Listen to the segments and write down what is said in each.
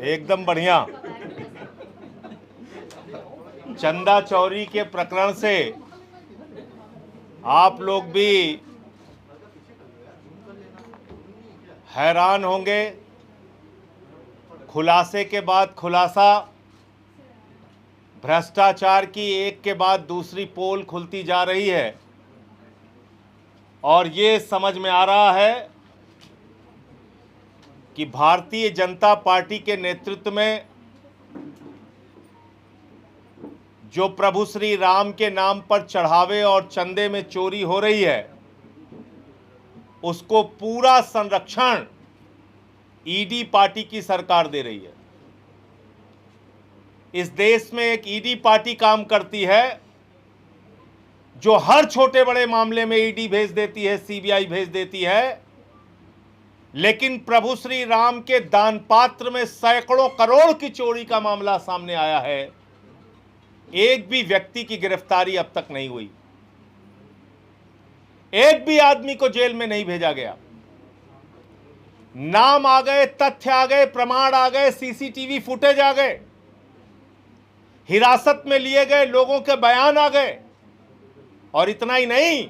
एकदम बढ़िया। चंदा चोरी के प्रकरण से आप लोग भी हैरान होंगे। खुलासे के बाद खुलासा, भ्रष्टाचार की एक के बाद दूसरी पोल खुलती जा रही है और ये समझ में आ रहा है कि भारतीय जनता पार्टी के नेतृत्व में जो प्रभु श्री राम के नाम पर चढ़ावे और चंदे में चोरी हो रही है, उसको पूरा संरक्षण ईडी पार्टी की सरकार दे रही है। इस देश में एक ईडी पार्टी काम करती है जो हर छोटे बड़े मामले में ईडी भेज देती है, सीबीआई भेज देती है, लेकिन प्रभु श्री राम के दान पात्र में सैकड़ों करोड़ की चोरी का मामला सामने आया है। एक भी व्यक्ति की गिरफ्तारी अब तक नहीं हुई, एक भी आदमी को जेल में नहीं भेजा गया। नाम आ गए, तथ्य आ गए, प्रमाण आ गए, सीसीटीवी फुटेज आ गए, हिरासत में लिए गए लोगों के बयान आ गए, और इतना ही नहीं,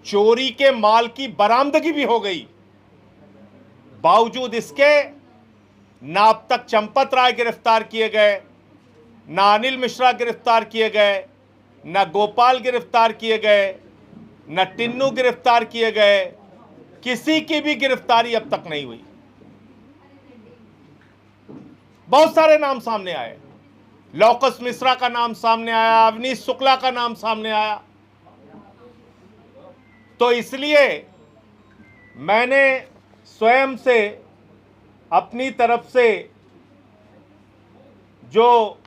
चोरी के माल की बरामदगी भी हो गई। बावजूद इसके ना अब तक चंपत राय गिरफ्तार किए गए, ना अनिल मिश्रा गिरफ्तार किए गए, ना गोपाल गिरफ्तार किए गए, ना टिन्नू गिरफ्तार किए गए, किसी की भी गिरफ्तारी अब तक नहीं हुई। बहुत सारे नाम सामने आए, लौकस मिश्रा का नाम सामने आया, अवनीश शुक्ला का नाम सामने आया। तो इसलिए मैंने स्वयं से अपनी तरफ से जो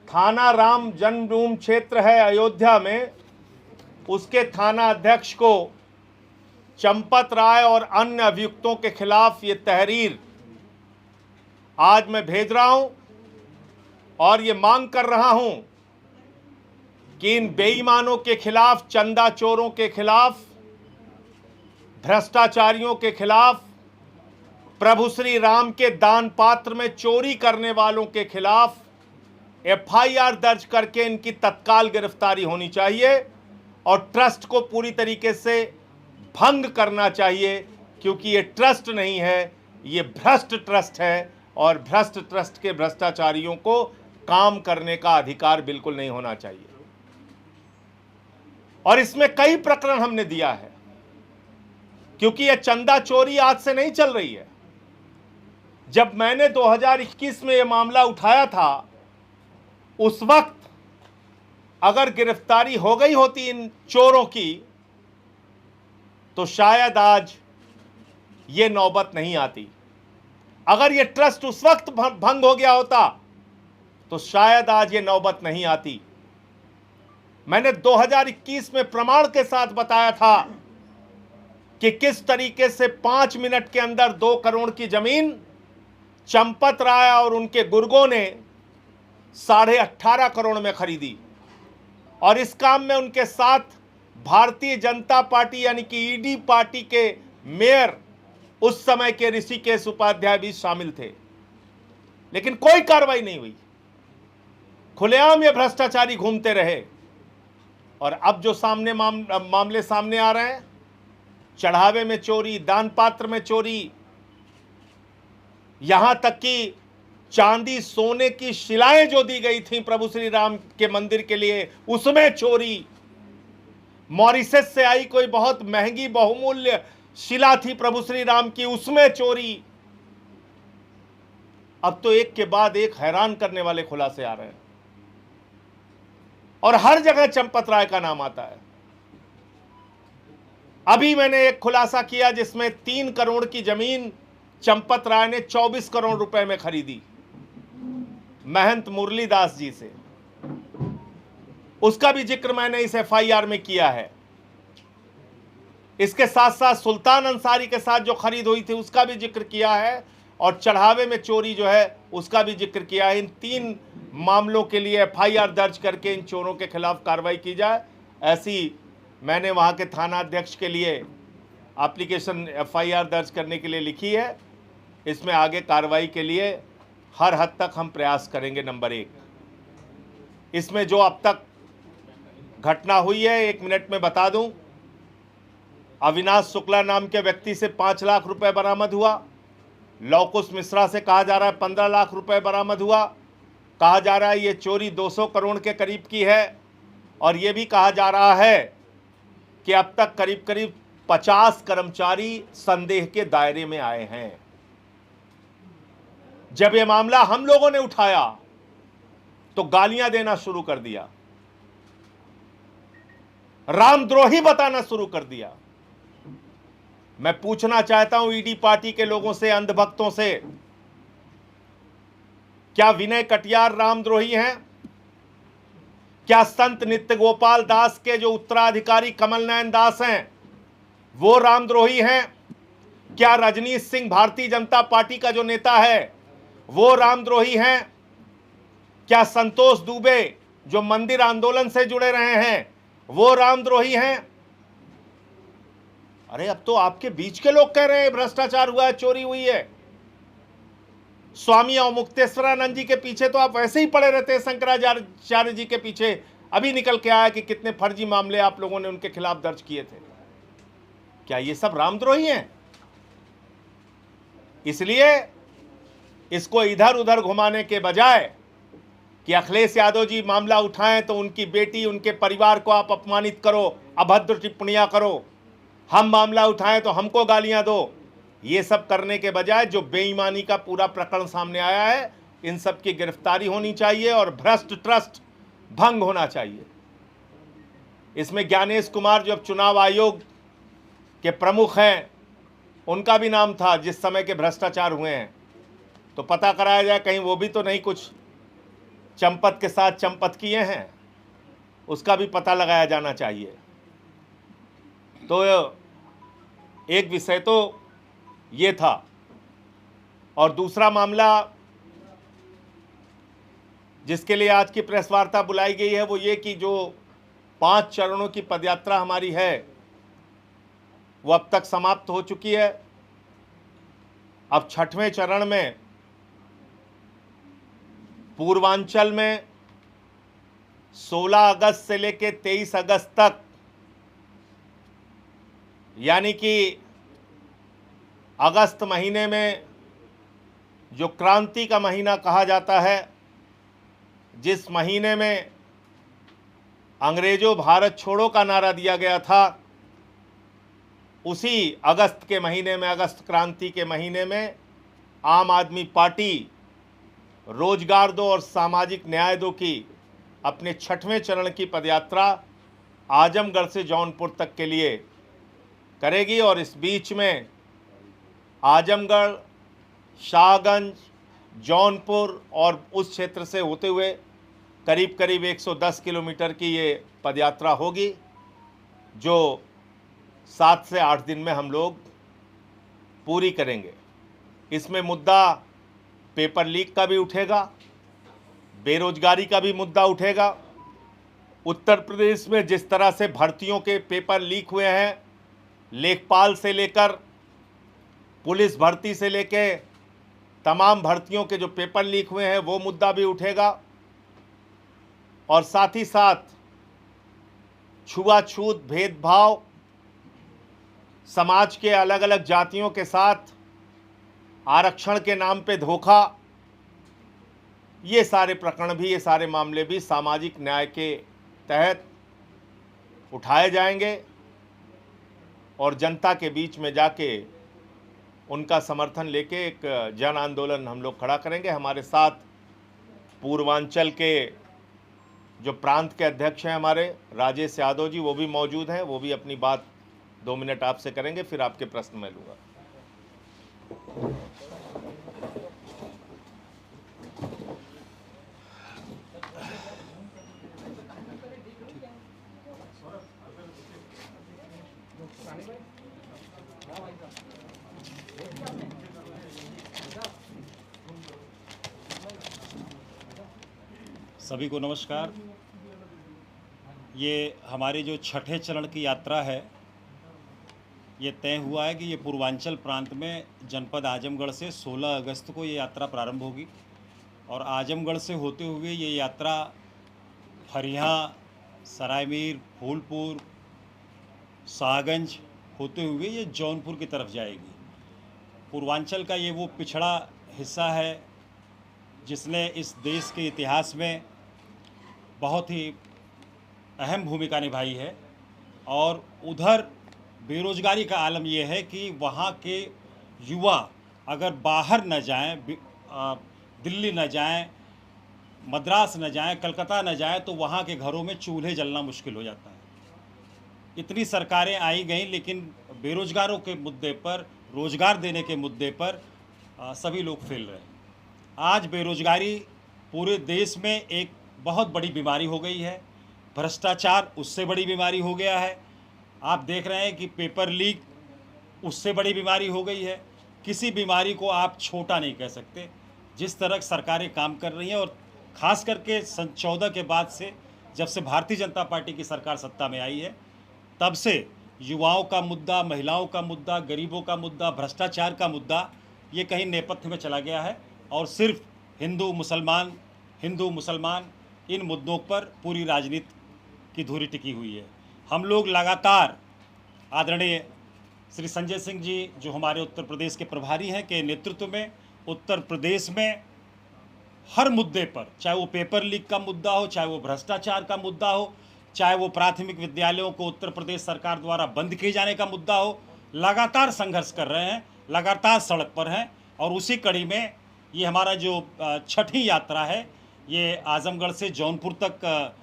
थाना राम जन्मभूमि क्षेत्र है अयोध्या में, उसके थाना अध्यक्ष को चंपत राय और अन्य अभियुक्तों के खिलाफ ये तहरीर आज मैं भेज रहा हूं और ये मांग कर रहा हूं कि इन बेईमानों के खिलाफ, चंदा चोरों के खिलाफ, भ्रष्टाचारियों के खिलाफ, प्रभु श्री राम के दान पात्र में चोरी करने वालों के खिलाफ एफआईआर दर्ज करके इनकी तत्काल गिरफ्तारी होनी चाहिए और ट्रस्ट को पूरी तरीके से भंग करना चाहिए, क्योंकि ये ट्रस्ट नहीं है, ये भ्रष्ट ट्रस्ट है और भ्रष्ट ट्रस्ट के भ्रष्टाचारियों को काम करने का अधिकार बिल्कुल नहीं होना चाहिए। और इसमें कई प्रकरण हमने दिया है, क्योंकि यह चंदा चोरी आज से नहीं चल रही है। जब मैंने 2021 में यह मामला उठाया था, उस वक्त अगर गिरफ्तारी हो गई होती इन चोरों की, तो शायद आज ये नौबत नहीं आती। अगर ये ट्रस्ट उस वक्त भंग हो गया होता, तो शायद आज ये नौबत नहीं आती। मैंने 2021 में प्रमाण के साथ बताया था कि किस तरीके से 5 मिनट के अंदर 2 करोड़ की जमीन चंपत राय और उनके गुर्गों ने 18.5 करोड़ में खरीदी, और इस काम में उनके साथ भारतीय जनता पार्टी यानी कि ईडी पार्टी के मेयर उस समय के ऋषिकेश उपाध्याय भी शामिल थे। लेकिन कोई कार्रवाई नहीं हुई, खुलेआम ये भ्रष्टाचारी घूमते रहे। और अब जो मामले सामने आ रहे हैं, चढ़ावे में चोरी, दान पात्र में चोरी, यहां तक कि चांदी सोने की शिलाएं जो दी गई थी प्रभु श्री राम के मंदिर के लिए, उसमें चोरी, मॉरिशस से आई कोई बहुत महंगी बहुमूल्य शिला थी प्रभु श्री राम की, उसमें चोरी। अब तो एक के बाद एक हैरान करने वाले खुलासे आ रहे हैं और हर जगह चंपत राय का नाम आता है। अभी मैंने एक खुलासा किया जिसमें 3 करोड़ की जमीन चंपत राय ने 24 करोड़ रुपए में खरीदी महंत मुरलीदास जी से। उसका भी जिक्र मैंने इस एफआईआर में किया है। इसके साथ साथ सुल्तान अंसारी के साथ जो खरीद हुई थी उसका भी जिक्र किया है, और चढ़ावे में चोरी जो है उसका भी जिक्र किया है। इन 3 मामलों के लिए एफआईआर दर्ज करके इन चोरों के खिलाफ कार्रवाई की जाए, ऐसी मैंने वहां के थाना अध्यक्ष के लिए एप्लीकेशन एफआईआर दर्ज करने के लिए लिखी है। इसमें आगे कार्रवाई के लिए हर हद तक हम प्रयास करेंगे। नंबर एक, इसमें जो अब तक घटना हुई है 1 मिनट में बता दूं। अविनाश शुक्ला नाम के व्यक्ति से 5 लाख रुपए बरामद हुआ। लौकुश मिश्रा से कहा जा रहा है 15 लाख रुपए बरामद हुआ। कहा जा रहा है ये चोरी 200 करोड़ के करीब की है। और ये भी कहा जा रहा है कि अब तक करीब करीब 50 कर्मचारी संदेह के दायरे में आए हैं। जब ये मामला हम लोगों ने उठाया तो गालियां देना शुरू कर दिया, रामद्रोही बताना शुरू कर दिया। मैं पूछना चाहता हूं ईडी पार्टी के लोगों से, अंधभक्तों से, क्या विनय कटियार रामद्रोही हैं? क्या संत नित्य गोपाल दास के जो उत्तराधिकारी कमल नयन दास हैं वो रामद्रोही हैं? क्या रजनीश सिंह भारतीय जनता पार्टी का जो नेता है वो रामद्रोही हैं? क्या संतोष दुबे जो मंदिर आंदोलन से जुड़े रहे हैं वो रामद्रोही हैं? अरे अब तो आपके बीच के लोग कह रहे हैं भ्रष्टाचार हुआ है, चोरी हुई है। स्वामी मुक्तेश्वरानंद जी के पीछे तो आप वैसे ही पड़े रहते हैं, शंकराचार्य जी के पीछे। अभी निकल के आया कि कितने फर्जी मामले आप लोगों ने उनके खिलाफ दर्ज किए थे। क्या ये सब रामद्रोही हैं? इसलिए इसको इधर उधर घुमाने के बजाय कि अखिलेश यादव जी मामला उठाएं तो उनकी बेटी, उनके परिवार को आप अपमानित करो, अभद्र टिप्पणियां करो, हम मामला उठाएं तो हमको गालियां दो, ये सब करने के बजाय जो बेईमानी का पूरा प्रकरण सामने आया है इन सब की गिरफ्तारी होनी चाहिए और भ्रष्ट ट्रस्ट भंग होना चाहिए। इसमें ज्ञानेश कुमार जो अब चुनाव आयोग के प्रमुख हैं उनका भी नाम था जिस समय के भ्रष्टाचार हुए हैं, तो पता कराया जाए कहीं वो भी तो नहीं कुछ चंपत के साथ चंपत किए हैं, उसका भी पता लगाया जाना चाहिए। तो एक विषय तो ये था। और दूसरा मामला जिसके लिए आज की प्रेस वार्ता बुलाई गई है वो ये कि जो 5 चरणों की पदयात्रा हमारी है वो अब तक समाप्त हो चुकी है। अब 6वें चरण में पूर्वांचल में 16 अगस्त से लेकर 23 अगस्त तक, यानी कि अगस्त महीने में जो क्रांति का महीना कहा जाता है, जिस महीने में अंग्रेजों भारत छोड़ो का नारा दिया गया था, उसी अगस्त के महीने में, अगस्त क्रांति के महीने में आम आदमी पार्टी रोजगार दो और सामाजिक न्याय दो की अपने 6वें चरण की पदयात्रा आजमगढ़ से जौनपुर तक के लिए करेगी। और इस बीच में आजमगढ़, शाहगंज, जौनपुर और उस क्षेत्र से होते हुए करीब करीब 110 किलोमीटर की ये पदयात्रा होगी, जो 7 से 8 दिन में हम लोग पूरी करेंगे। इसमें मुद्दा पेपर लीक का भी उठेगा, बेरोजगारी का भी मुद्दा उठेगा। उत्तर प्रदेश में जिस तरह से भर्तियों के पेपर लीक हुए हैं, लेखपाल से लेकर पुलिस भर्ती से लेकर तमाम भर्तियों के जो पेपर लीक हुए हैं वो मुद्दा भी उठेगा। और साथ ही साथ छुआछूत, भेदभाव, समाज के अलग अलग जातियों के साथ आरक्षण के नाम पे धोखा, ये सारे प्रकरण भी, ये सारे मामले भी सामाजिक न्याय के तहत उठाए जाएंगे और जनता के बीच में जाके उनका समर्थन लेके एक जन आंदोलन हम लोग खड़ा करेंगे। हमारे साथ पूर्वांचल के जो प्रांत के अध्यक्ष हैं हमारे राजेश यादव जी, वो भी मौजूद हैं, वो भी अपनी बात 2 मिनट आपसे करेंगे, फिर आपके प्रश्न मैं लूँगा। सभी को नमस्कार। ये हमारी जो 6ठे चरण की यात्रा है ये तय हुआ है कि ये पूर्वांचल प्रांत में जनपद आजमगढ़ से 16 अगस्त को ये यात्रा प्रारंभ होगी और आजमगढ़ से होते हुए ये यात्रा फरिया, सरायमीर, फूलपुर, शाहगंज होते हुए ये जौनपुर की तरफ जाएगी। पूर्वांचल का ये वो पिछड़ा हिस्सा है जिसने इस देश के इतिहास में बहुत ही अहम भूमिका निभाई है और उधर बेरोजगारी का आलम यह है कि वहाँ के युवा अगर बाहर न जाएं, दिल्ली न जाएं, मद्रास न जाएं, कलकत्ता न जाएं, तो वहाँ के घरों में चूल्हे जलना मुश्किल हो जाता है। इतनी सरकारें आई गईं लेकिन बेरोजगारों के मुद्दे पर, रोजगार देने के मुद्दे पर सभी लोग फेल रहे हैं। आज बेरोजगारी पूरे देश में एक बहुत बड़ी बीमारी हो गई है, भ्रष्टाचार उससे बड़ी बीमारी हो गया है। आप देख रहे हैं कि पेपर लीक उससे बड़ी बीमारी हो गई है। किसी बीमारी को आप छोटा नहीं कह सकते। जिस तरह सरकारें काम कर रही हैं और ख़ास करके सन 14 के बाद से, जब से भारतीय जनता पार्टी की सरकार सत्ता में आई है, तब से युवाओं का मुद्दा, महिलाओं का मुद्दा, गरीबों का मुद्दा, भ्रष्टाचार का मुद्दा ये कहीं नेपथ्य में चला गया है और सिर्फ हिंदू मुसलमान इन मुद्दों पर पूरी राजनीति की धुरी टिकी हुई है। हम लोग लगातार आदरणीय श्री संजय सिंह जी जो हमारे उत्तर प्रदेश के प्रभारी हैं के नेतृत्व में उत्तर प्रदेश में हर मुद्दे पर, चाहे वो पेपर लीक का मुद्दा हो, चाहे वो भ्रष्टाचार का मुद्दा हो, चाहे वो प्राथमिक विद्यालयों को उत्तर प्रदेश सरकार द्वारा बंद किए जाने का मुद्दा हो, लगातार संघर्ष कर रहे हैं, लगातार सड़क पर हैं। और उसी कड़ी में ये हमारा जो छठी यात्रा है ये आजमगढ़ से जौनपुर तक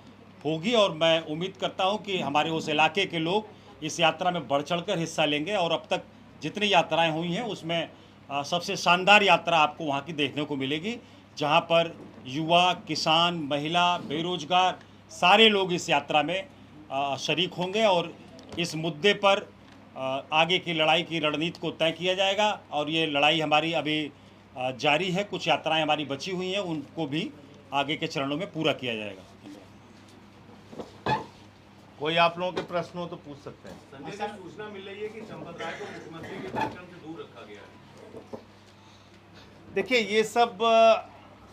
होगी और मैं उम्मीद करता हूं कि हमारे उस इलाके के लोग इस यात्रा में बढ़ चढ़कर हिस्सा लेंगे और अब तक जितनी यात्राएं हुई हैं उसमें सबसे शानदार यात्रा आपको वहां की देखने को मिलेगी, जहां पर युवा, किसान, महिला, बेरोजगार सारे लोग इस यात्रा में शरीक होंगे और इस मुद्दे पर आगे की लड़ाई की रणनीति को तय किया जाएगा। और ये लड़ाई हमारी अभी जारी है, कुछ यात्राएं हमारी बची हुई हैं, उनको भी आगे के चरणों में पूरा किया जाएगा। कोई आप लोगों के प्रश्न हो तो पूछ सकते हैं। संजय जी, सूचना मिल रही है कि चंपत राय को मुख्यमंत्री के कार्यक्रम से दूर रखा गया है। देखिए, ये सब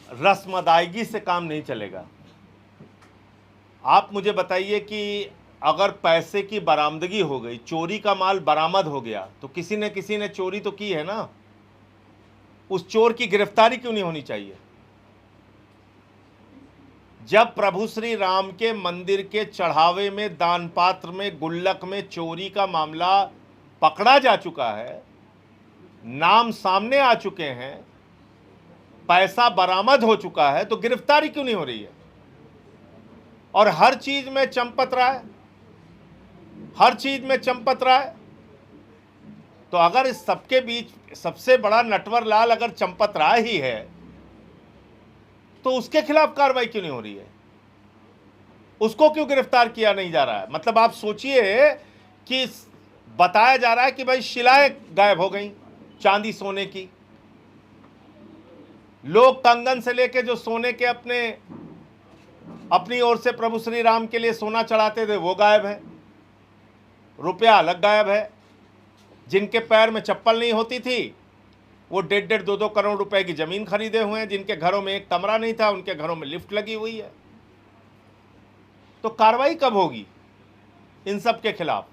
रस्म अदायगी से काम नहीं चलेगा। आप मुझे बताइए कि अगर पैसे की बरामदगी हो गई, चोरी का माल बरामद हो गया, तो किसी ने चोरी तो की है ना, उस चोर की गिरफ्तारी क्यों नहीं होनी चाहिए? जब प्रभु श्री राम के मंदिर के चढ़ावे में, दान पात्र में, गुल्लक में चोरी का मामला पकड़ा जा चुका है, नाम सामने आ चुके हैं, पैसा बरामद हो चुका है, तो गिरफ्तारी क्यों नहीं हो रही है? और हर चीज में चंपत राय, हर चीज में चंपत राय। तो अगर इस सबके बीच सबसे बड़ा नटवर लाल अगर चंपत राय ही है तो उसके खिलाफ कार्रवाई क्यों नहीं हो रही है? उसको क्यों गिरफ्तार किया नहीं जा रहा है? मतलब आप सोचिए कि बताया जा रहा है कि भाई शिलाएं गायब हो गई चांदी सोने की, लोग कंगन से लेके जो सोने के अपनी ओर से प्रभु श्री राम के लिए सोना चढ़ाते थे वो गायब है, रुपया अलग गायब है। जिनके पैर में चप्पल नहीं होती थी वो 1.5-2 करोड़ रुपए की जमीन खरीदे हुए हैं, जिनके घरों में एक कमरा नहीं था उनके घरों में लिफ्ट लगी हुई है। तो कार्रवाई कब होगी इन सब के खिलाफ?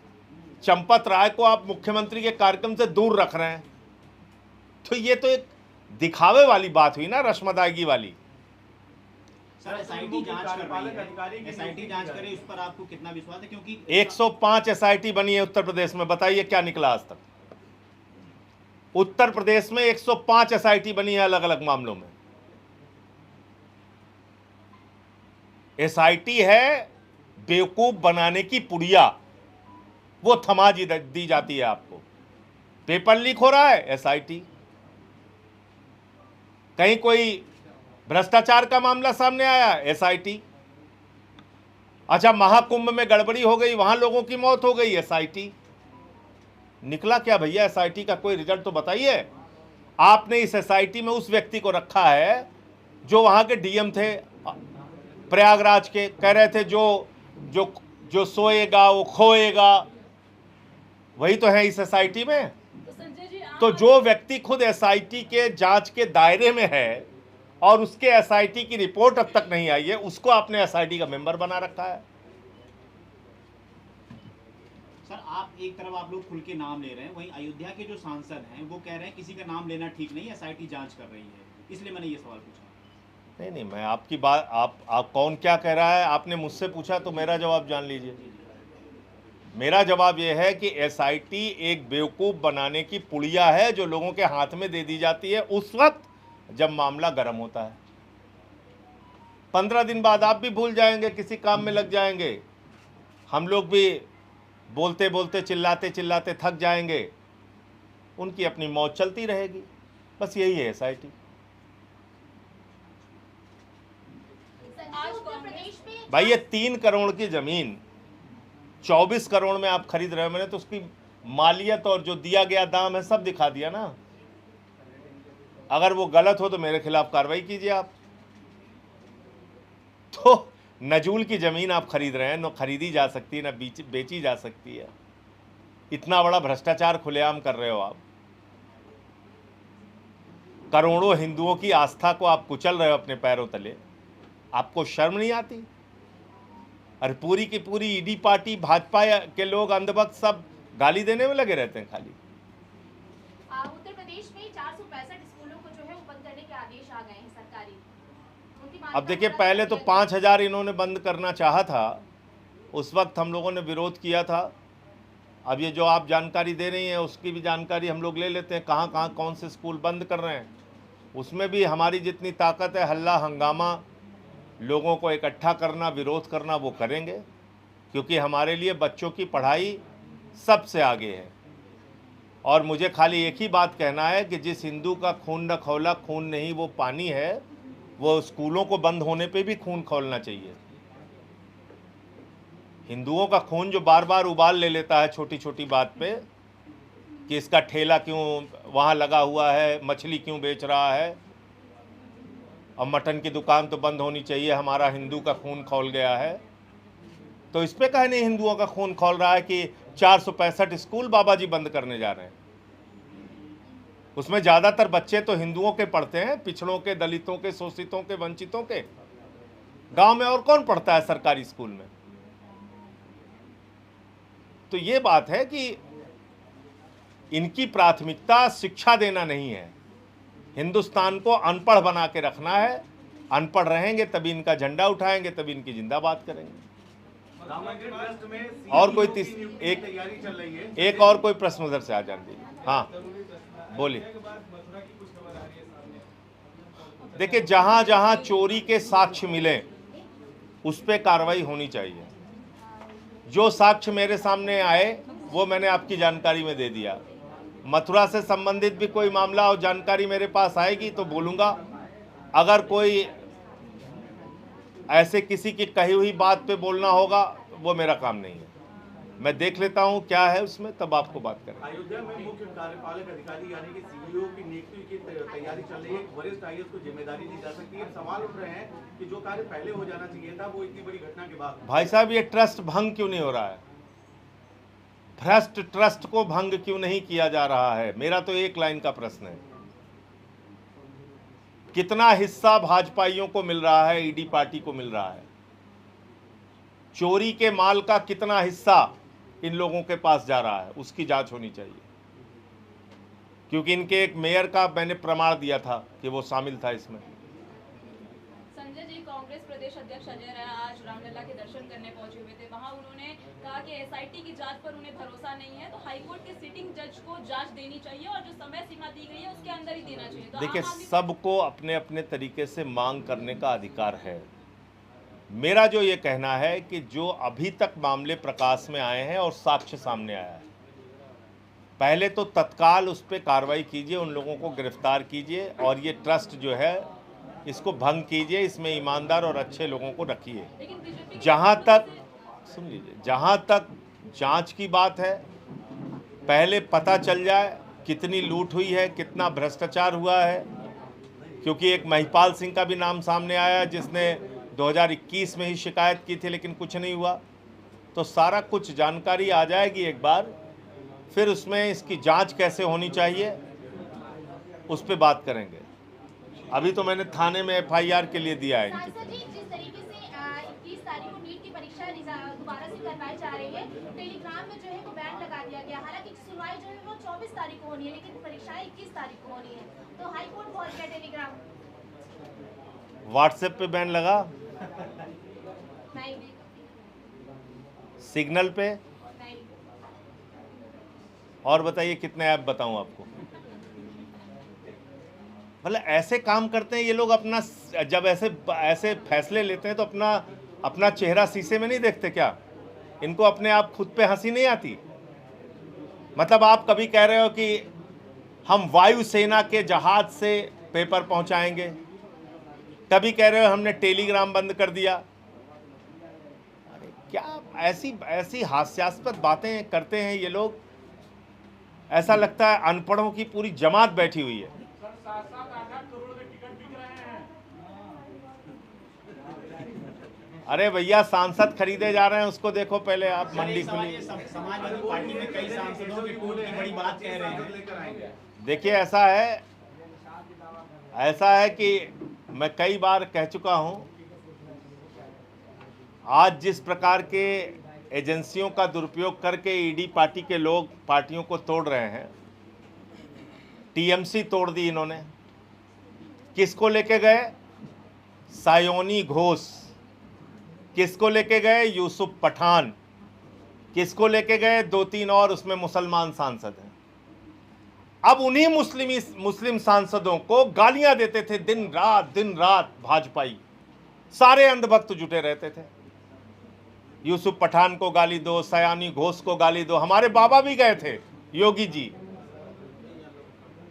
चंपत राय को आप मुख्यमंत्री के कार्यक्रम से दूर रख रहे हैं, तो ये तो एक दिखावे वाली बात हुई ना, रस्म अदायगी वाली। सर, एसआईटी जांच कर रही है, एसआईटी जांच करे, उस पर आपको कितना विश्वास है? क्योंकि 105 एसआईटी बनी है उत्तर प्रदेश में, बताइए क्या निकला आज तक? उत्तर प्रदेश में 105 एसआईटी बनी है अलग अलग मामलों में। एसआईटी है बेवकूफ बनाने की पुड़िया, वो थमा दी जाती है आपको। पेपर लीक हो रहा है, एसआईटी। कहीं कोई भ्रष्टाचार का मामला सामने आया, एसआईटी। अच्छा, महाकुंभ में गड़बड़ी हो गई, वहां लोगों की मौत हो गई, एसआईटी। निकला क्या भैया एसआईटी का? कोई रिजल्ट तो बताइए। आपने इस एसआईटी में उस व्यक्ति को रखा है जो वहां के डीएम थे प्रयागराज के, कह रहे थे जो सोएगा वो खोएगा। वही तो है इस एसआईटी में। तो संजय जी तो जो व्यक्ति खुद एसआईटी के जांच के दायरे में है और उसके एसआईटी की रिपोर्ट अब तक नहीं आई है, उसको आपने एसआईटी का मेंबर बना रखा है। सर आप एक तरफ आप लोग खुल के नाम ले रहे हैं, वहीं अयोध्या के जो सांसद हैं वो कह रहे हैं किसी का नाम लेना ठीक नहीं है, एसआईटी जांच कर रही है, इसलिए मैंने ये सवाल पूछा। नहीं, मैं आपकी बात, आप कौन क्या कह रहा है आपने मुझसे पूछा, तो मेरा जवाब जान लीजिए। मेरा जवाब यह है कि एसआईटी एक बेवकूफ़ बनाने की पुड़िया है जो लोगों के हाथ में दे दी जाती है उस वक्त जब मामला गर्म होता है। 15 दिन बाद आप भी भूल जाएंगे, किसी काम में लग जाएंगे, हम लोग भी बोलते बोलते चिल्लाते चिल्लाते थक जाएंगे, उनकी अपनी मौज चलती रहेगी। बस यही है एसआईटी। आज उत्तर प्रदेश में भाई ये 3 करोड़ की ज़मीन 24 करोड़ में आप खरीद रहे हो, मैंने तो उसकी मालियत और जो दिया गया दाम है सब दिखा दिया ना। अगर वो गलत हो तो मेरे खिलाफ कार्रवाई कीजिए आप। तो नजूल की ज़मीन आप खरीद रहे हैं, न खरीदी जा सकती है न बेची जा सकती है। इतना बड़ा भ्रष्टाचार खुलेआम कर रहे हो आप। करोड़ों हिंदुओं की आस्था को आप कुचल रहे हो अपने पैरों तले। आपको शर्म नहीं आती? अरे पूरी की पूरी ईडी पार्टी, भाजपा के लोग, अंधभक्त सब गाली देने में लगे रहते हैं खाली। उत्तर प्रदेश में 465 स्कूलों को जो है वो बंद करने के आदेश आ गए हैं सरकारी। उनकी मान्यता अब देखिए, को पहले रद्द तो किया गया। 5000 इन्होंने बंद करना चाहा था, उस वक्त हम लोगों ने विरोध किया था। अब ये जो आप जानकारी दे रही हैं उसकी भी जानकारी हम लोग ले लेते हैं, कहाँ कहाँ कौन से स्कूल बंद कर रहे हैं। उसमें भी हमारी जितनी ताकत है, हल्ला हंगामा, लोगों को इकट्ठा करना, विरोध करना, वो करेंगे, क्योंकि हमारे लिए बच्चों की पढ़ाई सबसे आगे है। और मुझे खाली एक ही बात कहना है कि जिस हिंदू का खून न खौला, खून नहीं वो पानी है, वो स्कूलों को बंद होने पे भी खून खौलना चाहिए। हिंदुओं का खून जो बार बार उबाल ले लेता है छोटी छोटी बात पे, कि इसका ठेला क्यों वहाँ लगा हुआ है, मछली क्यों बेच रहा है, और मटन की दुकान तो बंद होनी चाहिए, हमारा हिंदू का खून खौल गया है। तो इस पे कहे नहीं हिंदुओं का खून खौल रहा है कि 465 स्कूल बाबा जी बंद करने जा रहे हैं। उसमें ज़्यादातर बच्चे तो हिंदुओं के पढ़ते हैं, पिछड़ों के, दलितों के, शोषितों के, वंचितों के। गांव में और कौन पढ़ता है सरकारी स्कूल में? तो ये बात है कि इनकी प्राथमिकता शिक्षा देना नहीं है, हिंदुस्तान को अनपढ़ बना के रखना है। अनपढ़ रहेंगे तभी इनका झंडा उठाएंगे, तभी इनकी जिंदाबाद करेंगे। राम मंदिर ट्रस्ट में और कोई सीईओ की नियुक्ति की एक तैयारी चल रही है। एक और कोई प्रश्न उधर से आ जाने दीजिए। हाँ बोलिए। देखिए, जहां जहां चोरी के साक्ष्य मिले उस पर कार्रवाई होनी चाहिए। जो साक्ष्य मेरे सामने आए वो मैंने आपकी जानकारी में दे दिया। मथुरा से संबंधित भी कोई मामला और जानकारी मेरे पास आएगी तो बोलूँगा। अगर कोई ऐसे किसी की कही हुई बात पे बोलना होगा, वो मेरा काम नहीं है। मैं देख लेता हूँ क्या है उसमें, तब आपको बात करें। अयोध्या में मुख्य कार्यपालक अधिकारी यानी कि सीईओ की नियुक्ति की तैयारी चल रही है। वरिष्ठ आईएएस को जिम्मेदारी दी जा सकती है। सवाल उठ रहे हैं कि जो कार्य पहले हो जाना चाहिए था वो इतनी बड़ी घटना के बाद। भाई साहब, ये ट्रस्ट भंग क्यों नहीं हो रहा है? भ्रष्ट ट्रस्ट को भंग क्यों नहीं किया जा रहा है? मेरा तो एक लाइन का प्रश्न है। कितना हिस्सा भाजपाइयों को मिल रहा है, ईडी पार्टी को मिल रहा है? चोरी के माल का कितना हिस्सा इन लोगों के पास जा रहा है, उसकी जांच होनी चाहिए। क्योंकि इनके एक मेयर का मैंने प्रमाण दिया था कि वो शामिल था इसमें। संजय जी, कांग्रेस प्रदेश अध्यक्ष अजय राय आज रामलला के दर्शन करने पहुंचे हुए थे। वहां उन्होंने कहा कि एसआईटी की जांच पर उन्हें भरोसा नहीं है, तो हाईकोर्ट के सिटिंग जज को जांच देनी चाहिए और जो समय सीमा दी गई है उसके अंदर ही देना चाहिए। तो देखिए, आम आदमी सबको अपने अपने तरीके से मांग करने का अधिकार है। मेरा जो ये कहना है कि जो अभी तक मामले प्रकाश में आए हैं और साक्ष्य सामने आया है, पहले तो तत्काल उस पर कार्रवाई कीजिए, उन लोगों को गिरफ्तार कीजिए और ये ट्रस्ट जो है इसको भंग कीजिए, इसमें ईमानदार और अच्छे लोगों को रखिए। लेकिन बीजेपी जहाँ तक, सुन लीजिए, जहाँ तक जांच की बात है, पहले पता चल जाए कितनी लूट हुई है, कितना भ्रष्टाचार हुआ है। क्योंकि एक महिपाल सिंह का भी नाम सामने आया जिसने 2021 में ही शिकायत की थी लेकिन कुछ नहीं हुआ। तो सारा कुछ जानकारी आ जाएगी एक बार, फिर उसमें इसकी जांच कैसे होनी चाहिए उस पर बात करेंगे। अभी तो मैंने थाने में FIR के लिए दिया है इनकी। सांसद जी, जिस तरीके से 21 तारीख को नीट की परीक्षा दोबारा से करवाई जा रही है, टेलीग्राम में जो है वो बैन लगा दिया गया। हालांकि सुनवाई जो है वो 24 तारीख को होनी है, लेकिन परीक्षाएं 21 तारीख को होनी है। तो हाई कोर्ट पहुंच गया टेलीग्राम। व्हाट्सएप पे बैन लगा, नहीं सिग्नल पे, नहीं। और बताइए कितने ऐप बताऊं आपको। मतलब ऐसे काम करते हैं ये लोग। अपना जब ऐसे फैसले लेते हैं तो अपना चेहरा शीशे में नहीं देखते क्या? इनको अपने आप खुद पे हंसी नहीं आती? मतलब आप कभी कह रहे हो कि हम वायुसेना के जहाज से पेपर पहुंचाएंगे, कभी कह रहे हो हमने टेलीग्राम बंद कर दिया। अरे क्या ऐसी हास्यास्पद बातें करते हैं ये लोग। ऐसा लगता है अनपढ़ों की पूरी जमात बैठी हुई है। अरे भैया, सांसद खरीदे जा रहे हैं, उसको देखो पहले आप। मंडी खुली। समाजवादी पार्टी में कई सांसदों की कोर्ट की बड़ी बात कह रहे हैं। लेकर आएंगे। देखिए, ऐसा है कि मैं कई बार कह चुका हूं, आज जिस प्रकार के एजेंसियों का दुरुपयोग करके ईडी पार्टी के लोग पार्टियों को तोड़ रहे हैं। टीएमसी तोड़ दी इन्होंने। किसको लेके गए? सायोनी घोष। किसको लेके गए? यूसुफ पठान। किसको लेके गए? 2-3 और, उसमें मुसलमान सांसद हैं। अब उन्हीं मुस्लिम सांसदों को गालियां देते थे दिन रात भाजपाई। सारे अंधभक्त जुटे रहते थे। यूसुफ पठान को गाली दो, सयानी घोष को गाली दो। हमारे बाबा भी गए थे, योगी जी।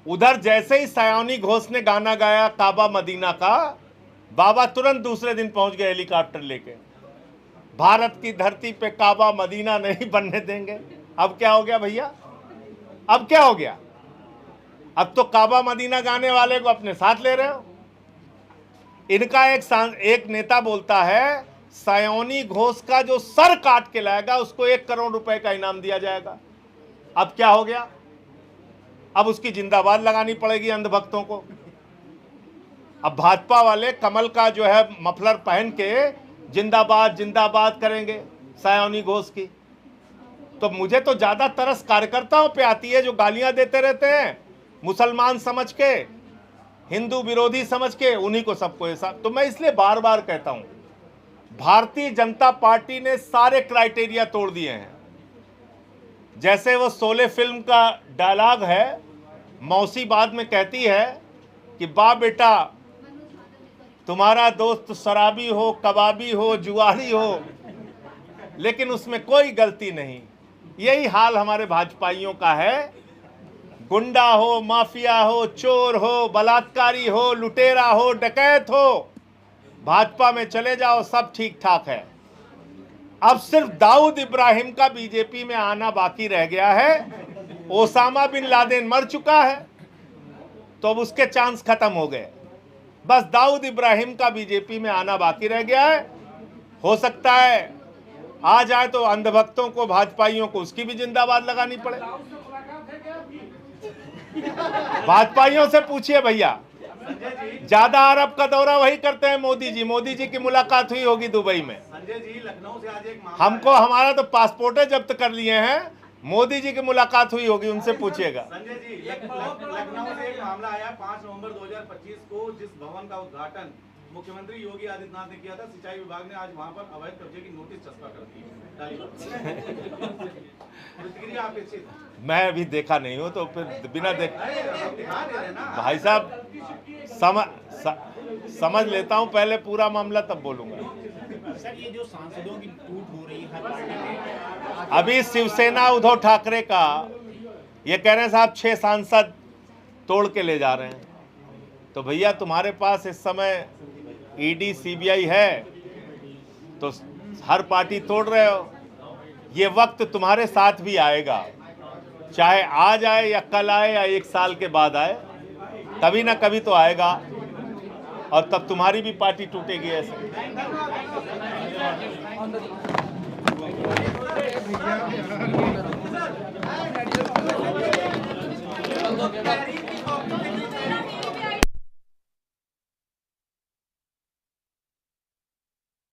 उधर जैसे ही सयानी घोष ने गाना गाया काबा मदीना का, बाबा तुरंत दूसरे दिन पहुंच गए हेलीकॉप्टर लेके। भारत की धरती पे काबा मदीना नहीं बनने देंगे। अब क्या हो गया भैया? अब क्या हो गया? अब तो काबा मदीना गाने वाले को अपने साथ ले रहे हो। इनका एक नेता बोलता है सयानी घोष का जो सर काट के लाएगा उसको 1 करोड़ रुपए का इनाम दिया जाएगा। अब क्या हो गया? अब उसकी जिंदाबाद लगानी पड़ेगी अंधभक्तों को। अब भाजपा वाले कमल का जो है मफलर पहन के जिंदाबाद करेंगे सयानी घोष की। तो मुझे तो ज्यादा तरस कार्यकर्ताओं पे आती है जो गालियां देते रहते हैं, मुसलमान समझ के, हिंदू विरोधी समझ के, उन्हीं को सबको ऐसा। तो मैं इसलिए बार बार कहता हूं, भारतीय जनता पार्टी ने सारे क्राइटेरिया तोड़ दिए हैं। जैसे वो शोले फिल्म का डायलॉग है, मौसी बाद में कहती है कि बा बेटा तुम्हारा दोस्त शराबी हो, कबाबी हो, जुआरी हो, लेकिन उसमें कोई गलती नहीं। यही हाल हमारे भाजपाइयों का है। गुंडा हो, माफिया हो, चोर हो, बलात्कारी हो, लुटेरा हो, डकैत हो, भाजपा में चले जाओ, सब ठीक ठाक है। अब सिर्फ दाऊद इब्राहिम का बीजेपी में आना बाकी रह गया है। ओसामा बिन लादेन मर चुका है तो अब उसके चांस खत्म हो गए। बस दाऊद इब्राहिम का बीजेपी में आना बाकी रह गया है। हो सकता है आ जाए तो अंधभक्तों को, भाजपाइयों को उसकी भी जिंदाबाद लगानी पड़े। भाजपाइयों से पूछिए भैया, ज्यादा अरब का दौरा वही करते हैं मोदी जी। मोदी जी की मुलाकात हुई होगी दुबई में। संजय जी, लखनऊ से आज एक मामला हमको, हमारा तो पासपोर्ट जब्त कर लिए हैं। मोदी जी की मुलाकात हुई होगी, उनसे पूछिएगा। संजय जी, लखनऊ से एक मामला आया 5 नवंबर 2025 को, जिस भवन का उद्घाटन मुख्यमंत्री योगी आदित्यनाथ ने किया था। सिंचाई विभाग ने आज वहां पर अवैध कब्जे की नोटिस चस्पा कर दी। प्रतिक्रिया आप इससे? मैं अभी देखा नहीं हूं तो फिर बिना देख, ध्यान दे रहे ना भाई साहब समझ लेता हूं पहले पूरा मामला, तब बोलूंगा। सर, ये जो सांसदों की टूट हो रही है हर पार्टी में, अभी शिवसेना उद्धव ठाकरे का ये कह रहे हैं साहब 6 सांसद तोड़ के ले जा रहे हैं। तो भैया तुम्हारे पास इस समय ईडी सीबीआई है तो हर पार्टी तोड़ रहे हो। ये वक्त तुम्हारे साथ भी आएगा, चाहे आज आए या कल आए या 1 साल के बाद आए, कभी ना कभी तो आएगा और तब तुम्हारी भी पार्टी टूटेगी ऐसे। कह रही है कि